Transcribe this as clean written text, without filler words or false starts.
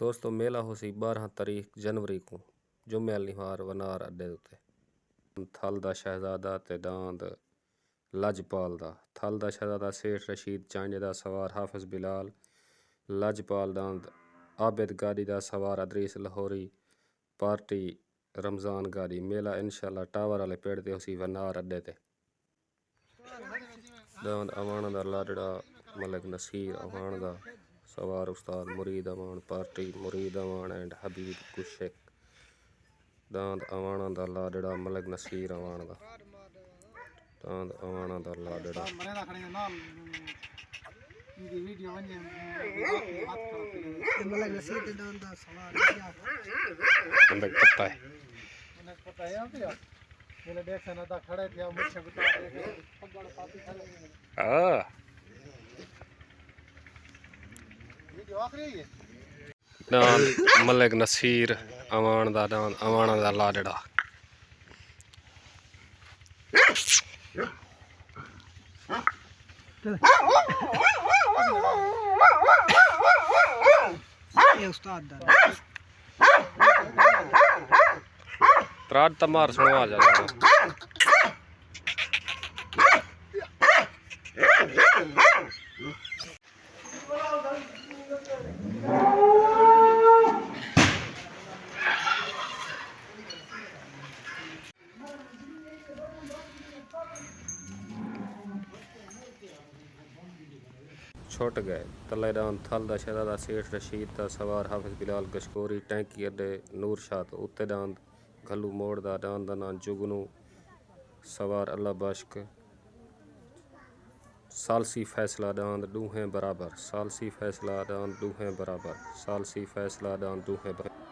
दोस्तों मेला हो सी 12 तारीख जनवरी को जुम्मे निहार वनार अड्डे उत्ते थल दा शहजादा ते दांद लजपाल दा थल दा शहजादा सेठ रशीद चांजे दा सवार हाफिज बिलाल लजपाल दांद आबिद गाड़ी दा सवार अदरीस लाहौरी पार्टी रमज़ान गाड़ी मेला इंशाल्लाह टावर वाले पेड़ ते उसी वनार अड्डे ते दांद अवाना दा लाडड़ा मलिक नसीर अवान दा सवार उस्ताद मुरीद अवान पार्टी मुरीद अवान एंड हबीब कुशेक दांद अवाना दा लाडड़ा मलिक नसीर अवान दा दांद अवाना दा लाडड़ा पता है दांद मलिक नसीर अवान दा दांद अवाना दा लाडड़ा प्राट तमार सुनो आ जा छुट गए तलेदान थल दा शहजादा सेठ रशीद दा सवार हाफिज बिलाल गशकोरी टैंकी अड्डे नूर शाह तो उत्ते दांद घल्लू मोड़ दा दांद दा नाम जुगनू सवार अल्लाह बश्क सालसी फैसला दांद दूहें बराबर सालसी फैसला दांद दूहें बराबर सालसी फैसला दांद दूहें बराबर